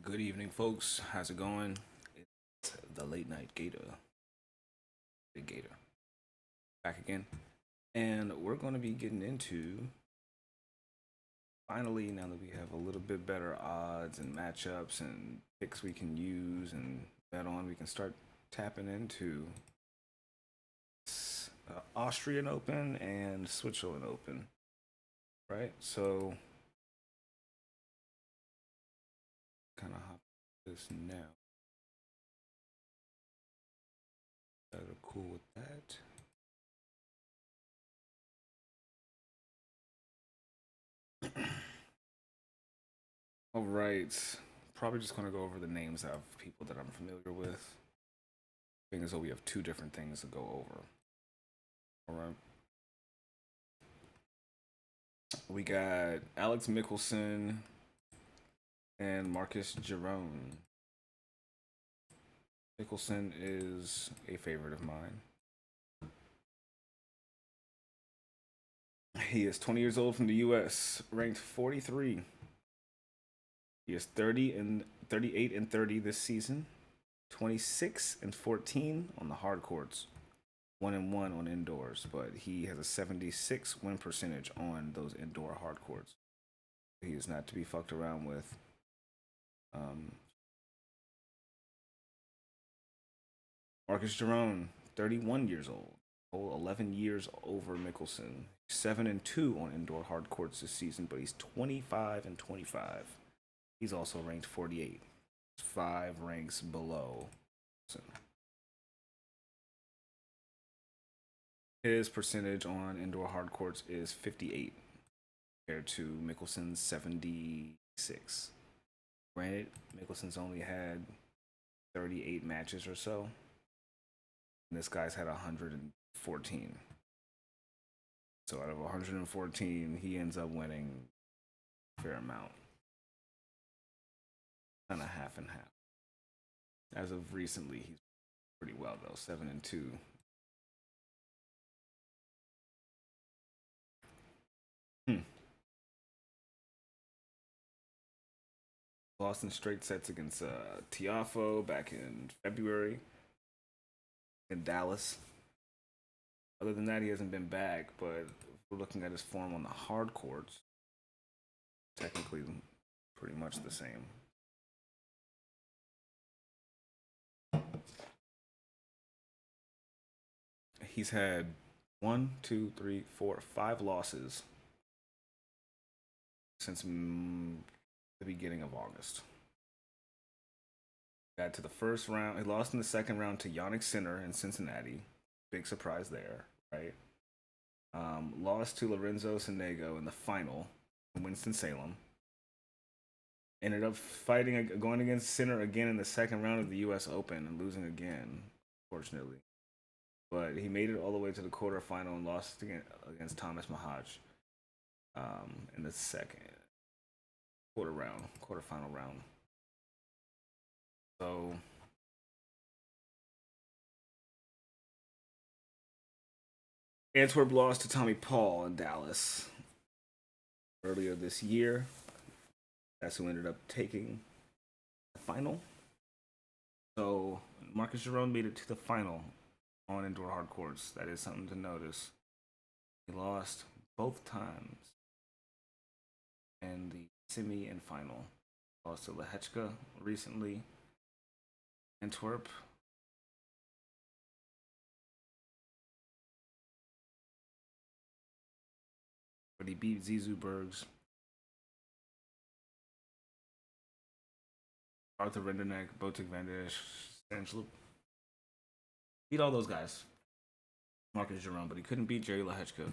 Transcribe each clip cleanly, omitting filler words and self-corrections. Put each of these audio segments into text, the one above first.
Good evening, folks. How's it going? It's the late night Gator, Big Gator, back again. And we're going to be getting into, finally, now that we have a little bit better odds and matchups and picks we can use and bet on, we can start tapping into Austrian Open and Switzerland Open, right? So, kind of hop this now. That are cool with that. All right. Probably just going to go over the names of people that I'm familiar with. Being as though we have two different things to go over. All right. We got Alex Mickelson and Marcus Giron. Mickelson is a favorite of mine. He is 20 years old from the U.S., ranked 43. He is 30 and 38 and 30 this season, 26 and 14 on the hard courts, 1 and 1 on indoors, but he has a 76 win percentage on those indoor hard courts. He is not to be fucked around with. Um, Marcus Giron, 31 years old, 11 years over Mickelson. 7-2 on indoor hard courts this season, but he's 25 and 25. He's also ranked 48, 5 ranks below. His percentage on indoor hard courts is 58 compared to Mickelson's 76. Granted, Mickelson's only had 38 matches or so. And this guy's had 114. So out of 114, he ends up winning a fair amount. Kind of half and half. As of recently, he's pretty well though, 7-2. Lost in straight sets against Tiafo back in February in Dallas. Other than that, he hasn't been back, but we're looking at his form on the hard courts. Technically, pretty much the same. He's had 5 losses since the beginning of August. Got to the first round. He lost in the second round to Yannick Sinner in Cincinnati. Big surprise there, right? Lost to Lorenzo Sonego in the final in Winston-Salem. Ended up going against Sinner again in the second round of the U.S. Open and losing again, fortunately. But he made it all the way to the quarterfinal and lost against Thomas Mahaj in the second quarterfinal round. So Antwerp lost to Tommy Paul in Dallas earlier this year. That's who ended up taking the final. So Marcus Giron made it to the final on indoor hard courts. That is something to notice. He lost both times in the semi and final. Lost to Lehechka recently. Antwerp. But he beat Zizou Bergs. Arthur Renderneck, Botic Van der Angelo. Beat all those guys. Marcus Giron, but he couldn't beat Jerry Lehechka.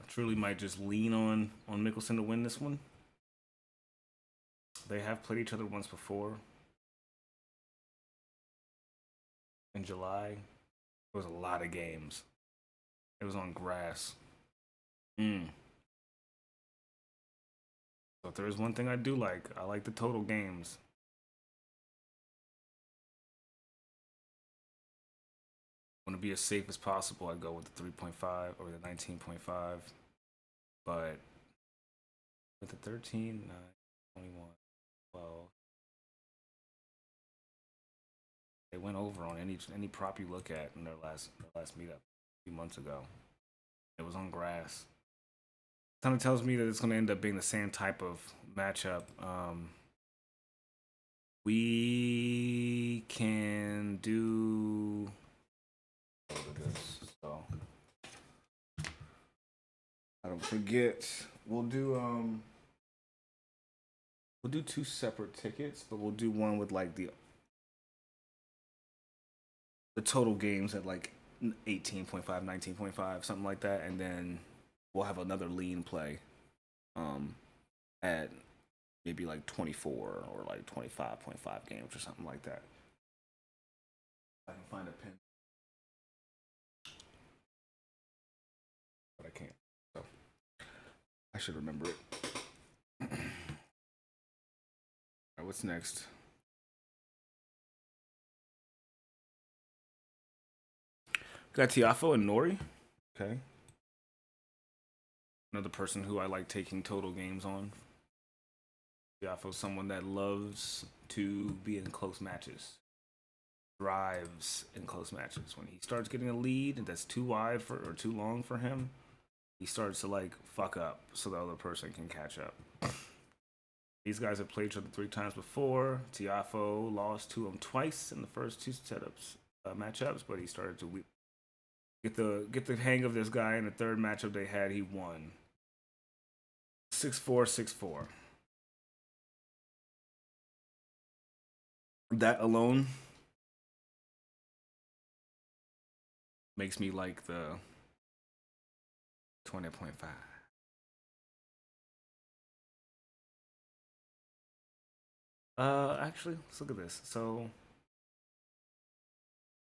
I truly might just lean on Mickelson to win this one. They have played each other once before. In July, it was a lot of games. It was on grass. So if there is one thing I do like, I like the total games. be as safe as possible, I'd go with the 3.5 or the 19.5. But with the 13, 9, 21, 12, they went over on any prop you look at in their last meetup a few months ago. It was on grass. Kind of tells me that it's going to end up being the same type of matchup. We can do this, so I don't forget. We'll do 2 separate tickets, but we'll do one with like the total games at like 18.5, 19.5, something like that, and then we'll have another lean play at maybe like 24 or like 25.5 games or something like that. I can find a pin, but I can't. So I should remember it. All right, what's next? Got Tiafo and Nori. Okay. Another person who I like taking total games on. Tiafo's someone that loves to be in close matches. Thrives in close matches. When he starts getting a lead and that's too wide for or too long for him, he starts to like fuck up so the other person can catch up. These guys have played each other 3 times before. Tiafo lost to him twice in the first 2 matchups, but he started to get the hang of this guy. In the 3rd matchup they had, he won 6-4, 6-4. That alone makes me like the 20.5. Actually, let's look at this. So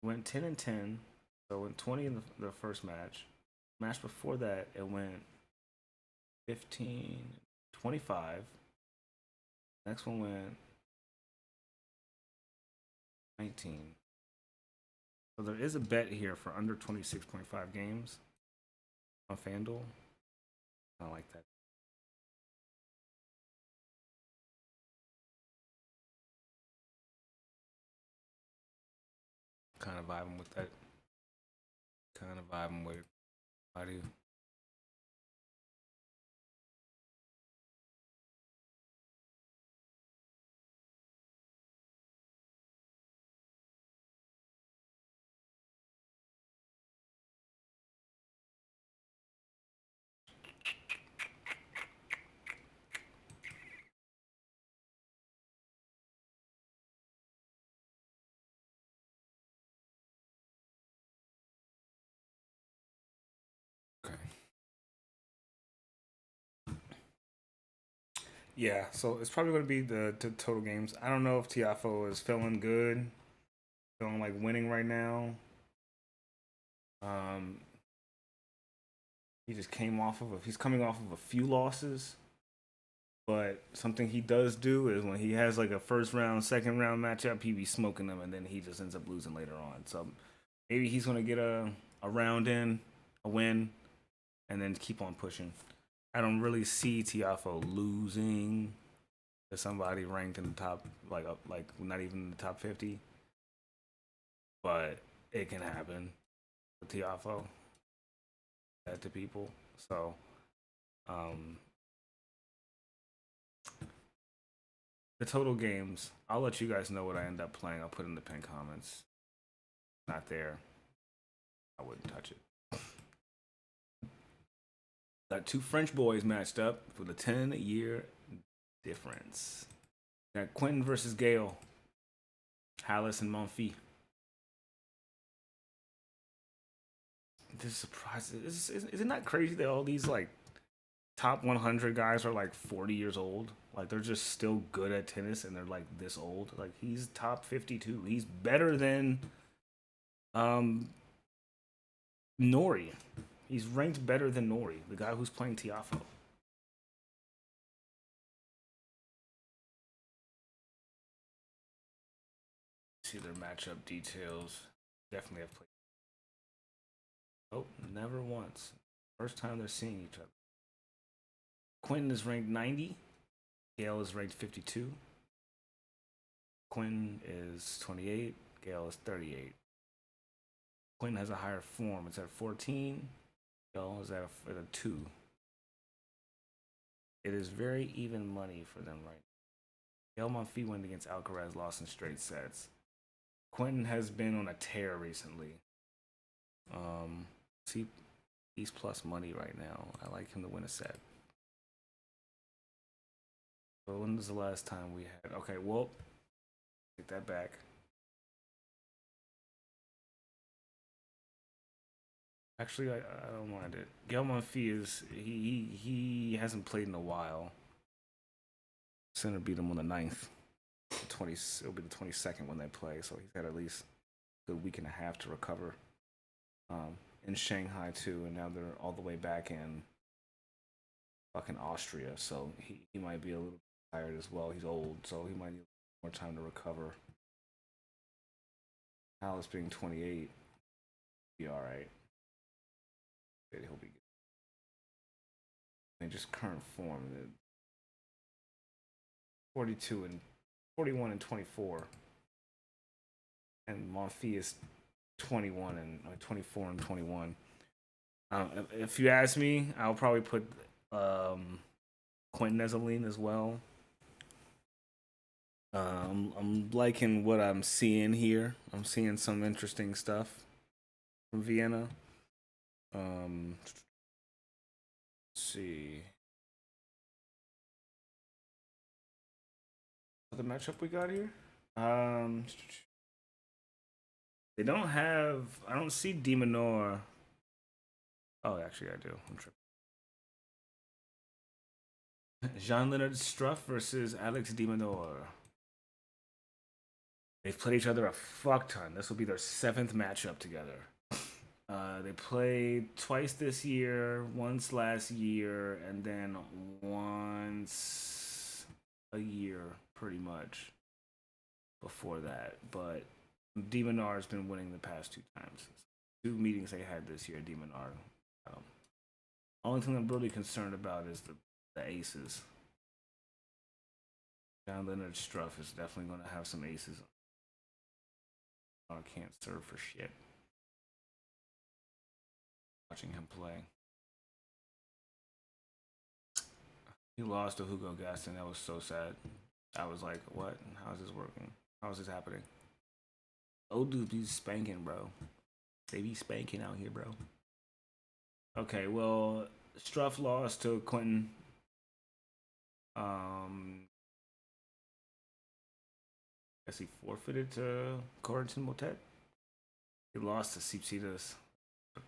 went 10 and 10. So went 20 in the first match. Match before that, it went 15, 25. Next one went 19. So there is a bet here for under 26.5 games on FanDuel. I like that. Kind of vibing with that. Kind of vibing with it. How do you? Okay. Yeah, so it's probably going to be the total games. I don't know if Tiafo is feeling good, feeling like winning right now. Um, he just came off of he's coming off of a few losses, but something he does do is when he has like a first round, second round matchup, he be smoking them, and then he just ends up losing later on. So maybe he's going to get a round in, a win, and then keep on pushing. I don't really see Tiafo losing to somebody ranked in the top, like up, like not even in the top 50, but it can happen with Tiafo. That to people. So, um, the total games. I'll let you guys know what I end up playing. I'll put in the pin comments. Not there. I wouldn't touch it. Got 2 French boys matched up with a 10-year difference. Got Quentin versus Gale. Hallis and Monfils. This is surprising. Is it not crazy that all these like top 100 guys are like 40 years old? Like they're just still good at tennis and they're like this old. Like he's top 52. He's better than um Nori. He's ranked better than Nori, the guy who's playing Tiafo. See their matchup details. Definitely have played Nope, never once. First time they're seeing each other. Quentin is ranked 90. Gale is ranked 52. Quentin is 28. Gale is 38. Quentin has a higher form. It's at 14. Gale is at a 2. It is very even money for them right now. Gale Monfils went against Alcaraz, lost in straight sets. Quentin has been on a tear recently. See, he's plus money right now. I like him to win a set. So when was the last time we had? Okay, well, take that back. Actually, I don't mind it. Gael Monfils is he hasn't played in a while. Center beat him on the 9th. 20. It'll be the 22nd when they play, so he's got at least a good week and a half to recover. In Shanghai too, and now they're all the way back in fucking Austria, so he might be a little tired as well. He's old, so he might need more time to recover. Alice being 28, be all right. He'll be good. I mean, just current form, 42 and 41 and 24, and Monfils is 21 and 24 and 21. If you ask me, I'll probably put Quentin as a lean as well. I'm liking what I'm seeing here. I'm seeing some interesting stuff from Vienna. Let's see. The matchup we got here. They don't have. I don't see Demonor. Oh, actually, I do. I'm tripping. Jean-Leonard Struff versus Alex Demonor. They've played each other a fuck ton. This will be their 7th matchup together. They played twice this year, once last year, and then once a year, pretty much, before that. But Demonar has been winning the past 2 times. 2 meetings they had this year, Demonar. Only thing I'm really concerned about is the aces. John Leonard Struff is definitely going to have some aces. I can't serve for shit. Watching him play. He lost to Hugo Gaston. That was so sad. I was like, what? How is this working? How is this happening? Old dudes be spanking, bro. They be spanking out here, bro. Okay, well, Struff lost to Quentin. Guess he forfeited to Corentin Motet. He lost to Sipsitas.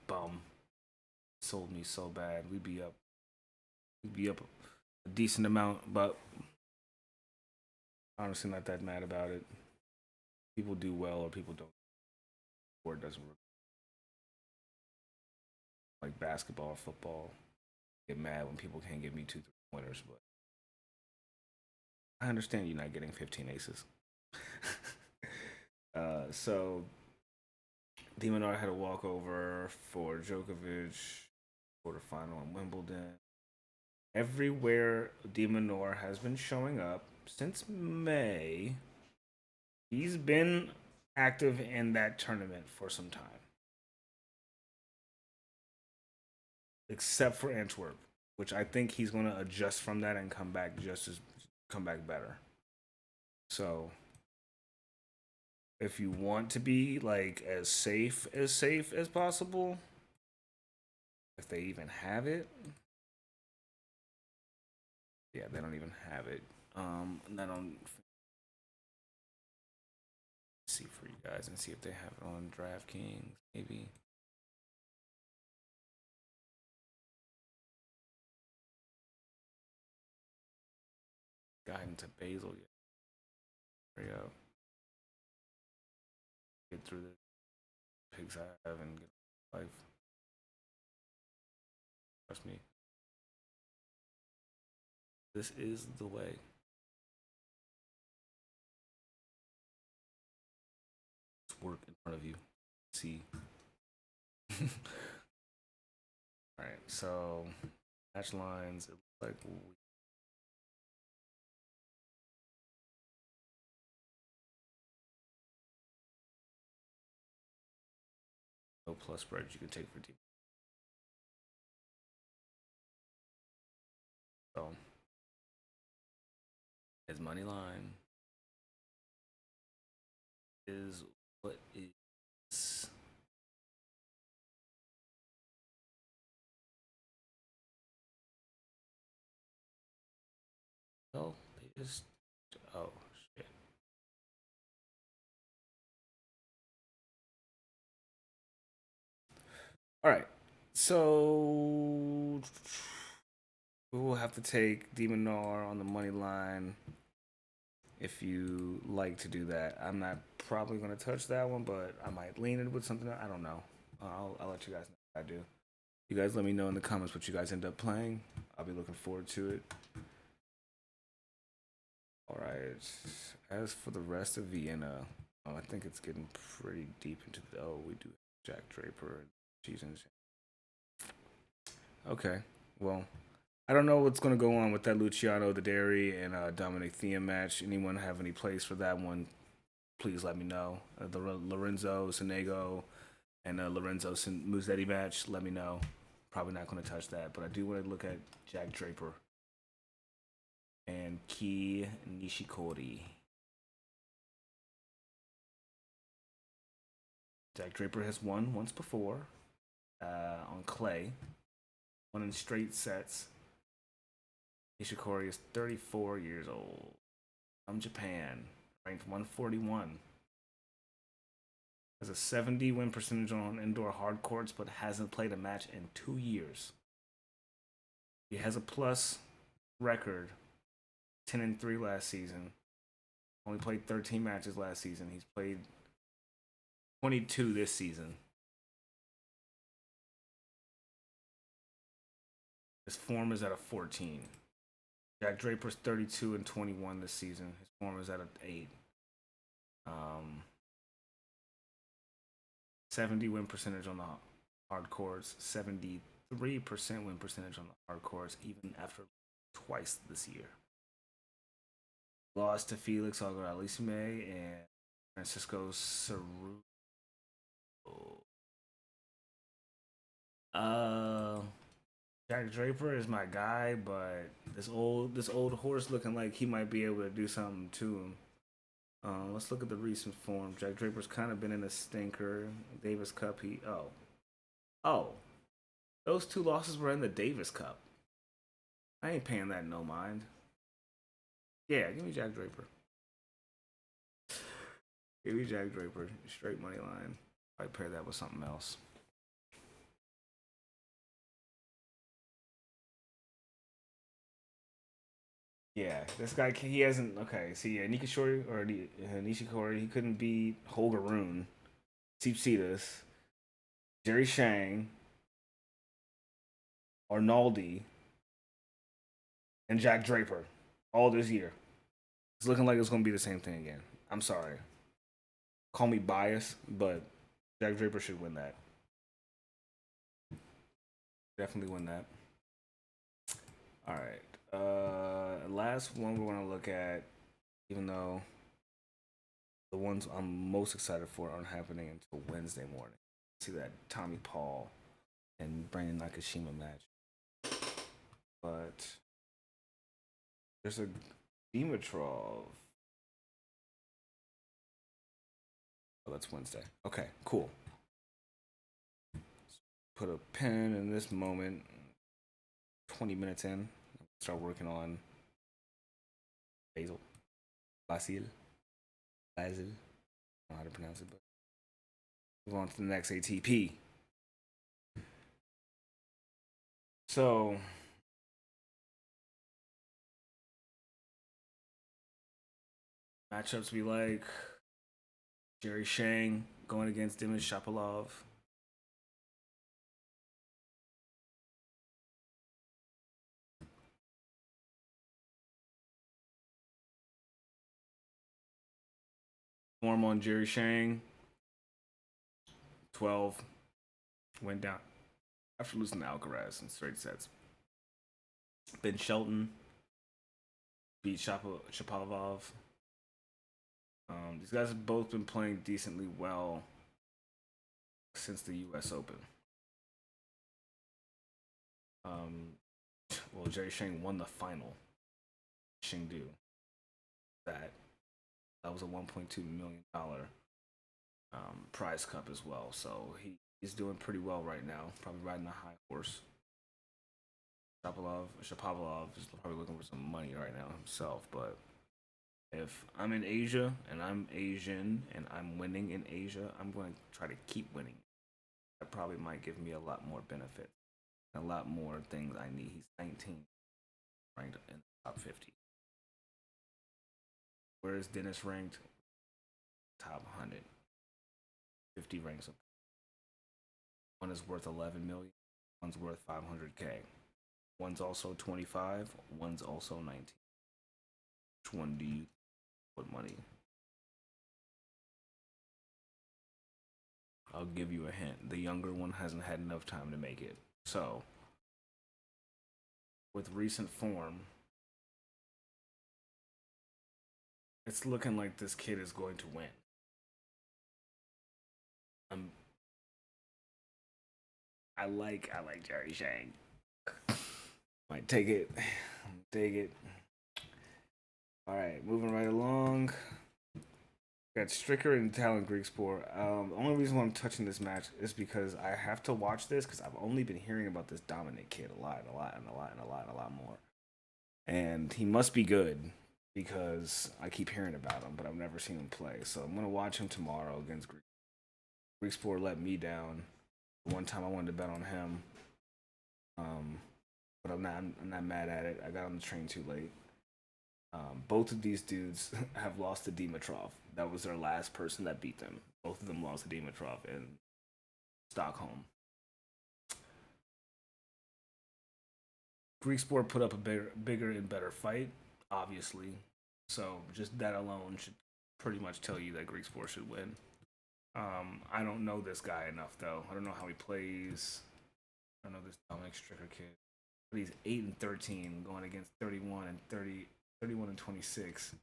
Bum. Sold me so bad. We'd be up a decent amount, but honestly not that mad about it. People do well or people don't. Or it doesn't work. Like basketball or football. I get mad when people can't give me 2 3-pointers, but I understand you're not getting 15 aces. So Demonar had a walkover for Djokovic quarterfinal in Wimbledon. Everywhere Demonar has been showing up since May, he's been active in that tournament for some time. Except for Antwerp, which I think he's going to adjust from that and come back better. So if you want to be like as safe as possible, if they even have it, yeah, they don't even have it. And then on see for you guys and see if they have it on DraftKings, maybe. Got into Basel yet. Hurry up. Get through the pigs I have and get life. Trust me. This is the way. It's work in front of you. See. All right, so match lines. It looks like no plus spreads you can take for team. So his money line is what is. Oh, they just. Oh shit. All right, so we will have to take Demonar on the money line if you like to do that. I'm not probably going to touch that one, but I might lean it with something. I don't know. I'll let you guys know what I do. You guys let me know in the comments what you guys end up playing. I'll be looking forward to it. All right. As for the rest of Vienna, I think it's getting pretty deep into the. Oh, we do Jack Draper and cheese and. Okay. Well, I don't know what's going to go on with that Luciano, the Dairy, and Dominic Thiem match. Anyone have any plays for that one? Please let me know. The Lorenzo Sonego and Lorenzo Musetti match, let me know. Probably not going to touch that, but I do want to look at Jack Draper and Ki Nishikori. Jack Draper has won once before on clay, won in straight sets. Nishikori is 34 years old, from Japan, ranked 141. Has a 70 win percentage on indoor hard courts, but hasn't played a match in 2 years. He has a plus record, 10-3 last season. Only played 13 matches last season. He's played 22 this season. His form is at a 14. Jack Draper's 32-21 this season. His form is at an 8. 70 win percentage on the hard courts, 73% win percentage on the hard courts, even after twice this year. Lost to Felix Auger-Aliassime and Francisco Cerruto. Uh, Jack Draper is my guy, but this old horse looking like he might be able to do something to him. Let's look at the recent form. Jack Draper's kind of been in a stinker. Davis Cup, oh, those two losses were in the Davis Cup. I ain't paying that no mind. Yeah, give me Jack Draper. Give me Jack Draper. Straight money line. I pair that with something else. Yeah, this guy he hasn't. Okay, see, yeah, Nikishori or Nishikori, he couldn't beat Holgaroon, Tsitsipas, Jerry Shang, Arnaldi, and Jack Draper all this year. It's looking like it's gonna be the same thing again. I'm sorry. Call me biased, but Jack Draper should win that. Definitely win that. All right. Last one we're gonna look at, even though the ones I'm most excited for aren't happening until Wednesday morning. See that Tommy Paul and Brandon Nakashima match, but there's a Dimitrov. Oh, that's Wednesday. Okay, cool. Put a pin in this moment. 20 minutes in, start working on Basel. Basel. Basel. I don't know how to pronounce it, but move on to the next ATP. So, matchups we like Jerry Shang going against Demis Shapovalov. Form on Jerry Shang. 12. Went down. after losing to Alcaraz in straight sets. Ben Shelton beat Shapovalov. These guys have both been playing decently well since the U.S. Open. Well, Jerry Shang won the final. Chengdu. That was a $1.2 million prize cup as well. So he's doing pretty well right now. Probably riding a high horse. Shapovalov is probably looking for some money right now himself. But if I'm in Asia and I'm Asian and I'm winning in Asia, I'm going to try to keep winning. That probably might give me a lot more benefit, a lot more things I need. He's 19, ranked in the top 50. Where is Dennis ranked? Top 100. 50 ranks up. One is worth 11 million. One's worth 500K. One's also 25. One's also 19. Which one do you put money? I'll give you a hint. The younger one hasn't had enough time to make it. So, with recent form, it's looking like this kid is going to win. I like Jerry Shang. Might take it. Take it. All right, moving right along. Got Stricker and Talon Greek Sport. The only reason why I'm touching this match is because I have to watch this because I've only been hearing about this Dominic kid a lot more. And he must be good because I keep hearing about him, but I've never seen him play. So I'm gonna watch him tomorrow against Greek. Greek Sport let me down. One time I wanted to bet on him, but I'm not mad at it. I got on the train too late. Both of these dudes have lost to Dimitrov. That was their last person that beat them. Both of them lost to Dimitrov in Stockholm. Greek Sport put up a bigger and better fight, obviously. So just that alone should pretty much tell you that Greek Sport should win. I don't know this guy enough though. I don't know how he plays. I don't know this Dominic Stricker kid. But he's 8-13 going against 31 and 30, 31 and 26.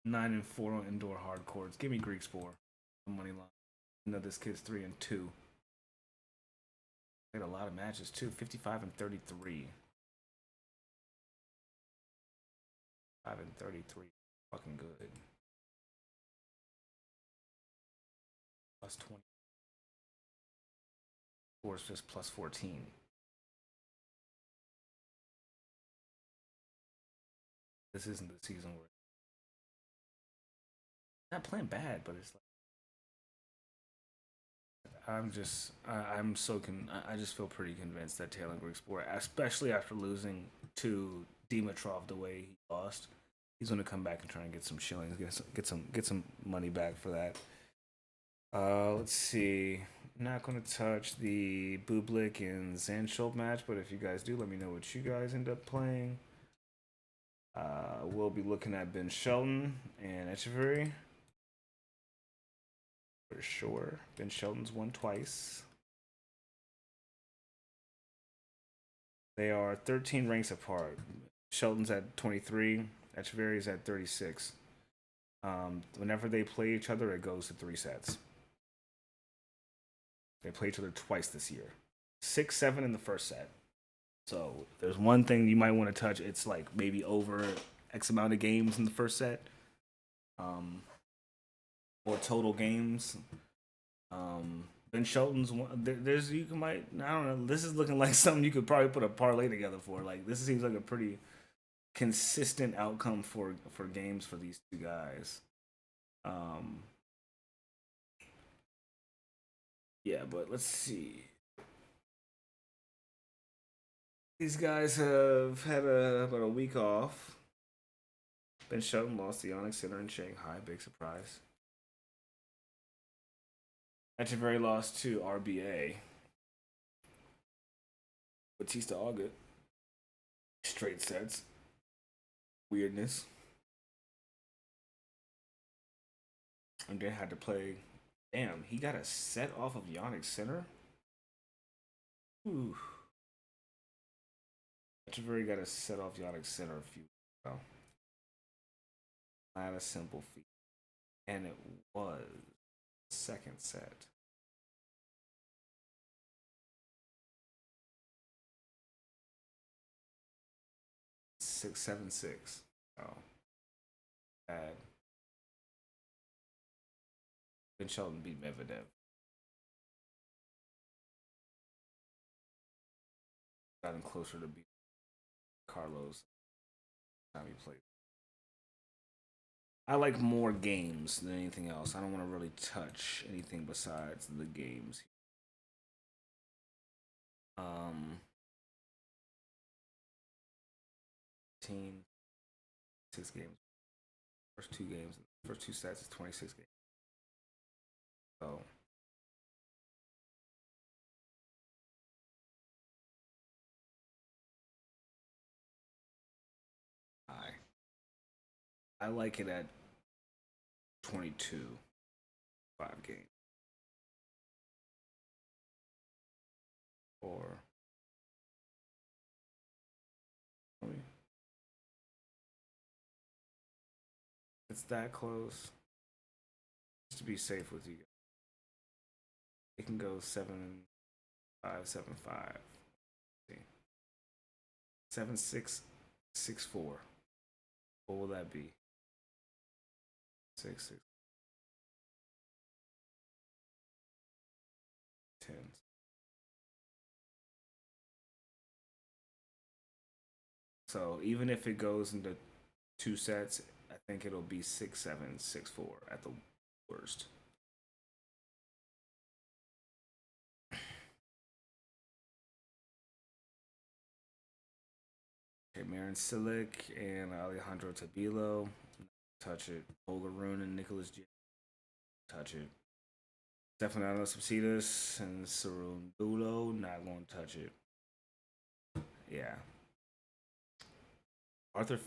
9-4 on indoor hard courts. Give me Greek Sport. Money line. You know this kid's 3-2. Played a lot of matches too. 55 and 33. 5 and 33. Fucking good. Plus 20. Scores just plus 14. This isn't the season where not playing bad, but it's like I just feel pretty convinced that Taylor Greek Sport, especially after losing to Dimitrov the way he lost, he's going to come back and try and get some shillings, get some money back for that. Let's see. Not going to touch the Bublik and Zandschulp match, but if you guys do, let me know what you guys end up playing. We'll be looking at Ben Shelton and Echeverry. For sure. Ben Shelton's won twice. They are 13 ranks apart. Shelton's at 23. Echeverry's at 36. Whenever they play each other, it goes to 3 sets. They play each other twice this year. 6-7 in the first set. So there's one thing you might want to touch. It's like maybe over X amount of games in the first set. Or total games. Ben Shelton's one. There's you can might I don't know. This is looking like something you could probably put a parlay together for. Like this seems like a pretty consistent outcome for games for these two guys. Yeah, but let's see. These guys have had about a week off. Ben Shelton lost the Onyx Center in Shanghai. Big surprise. Echeverry lost to RBA. Batista Agut. Straight sets. Weirdness. And then had to play. Damn, he got a set off of Yannick Sinner? Ooh. Echeverry got to set off Yannick Sinner a few weeks ago. Not a simple feat. And it was second set. 6-7-6. Oh, bad. Ben Shelton beat Medvedev. Got him closer to beat Carlos time he played. I like more games than anything else. I don't want to really touch anything besides the games. 15, 6 games. First two sets is 26 games. So I like it at 22, 5 games. Or it's that close. Just to be safe with you guys. It can go 7-5, 7-5. 7-6, 6-4. What will that be? 6, 6, 10. So even if it goes into 2 sets, I think it'll be 6-7, 6-4 at the worst. Okay, Marin Cilic and Alejandro Tabilo. Touch it. Holger Rune and Nicholas J. Touch it. Stefano Subsidius and Cerundulo. Not going to touch it. Yeah. Arthur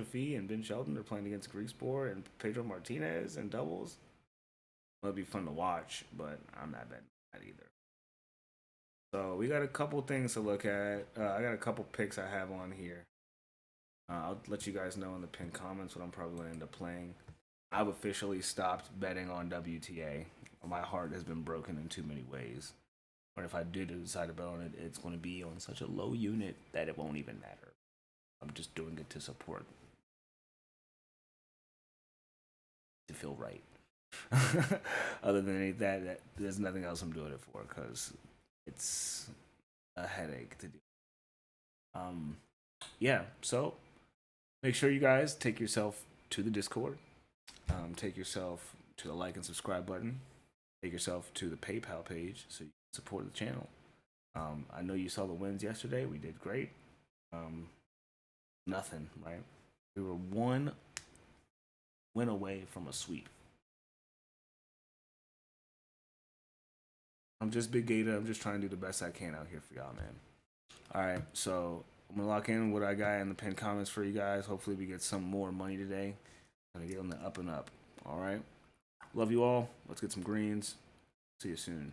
Fee and Ben Shelton are playing against Griekspoor and Pedro Martinez in doubles. It'll be fun to watch, but I'm not betting that either. So we got a couple things to look at. I got a couple picks I have on here. I'll let you guys know in the pinned comments what I'm probably going to end up playing. I've officially stopped betting on WTA. My heart has been broken in too many ways. But if I do decide to bet on it, it's going to be on such a low unit that it won't even matter. I'm just doing it to support, to feel right. Other than that, there's nothing else I'm doing it for because it's a headache to do. Yeah. So make sure you guys take yourself to the Discord. Take yourself to the like and subscribe button. Take yourself to the PayPal page so you can support the channel. I know you saw the wins yesterday. We did great. Nothing, right? We were one win away from a sweep. I'm just Big Gator. I'm just trying to do the best I can out here for y'all, man. All right, so I'm gonna lock in what I got in the pinned comments for you guys. Hopefully, we get some more money today. I'm gonna get on the up and up. All right, love you all. Let's get some greens. See you soon.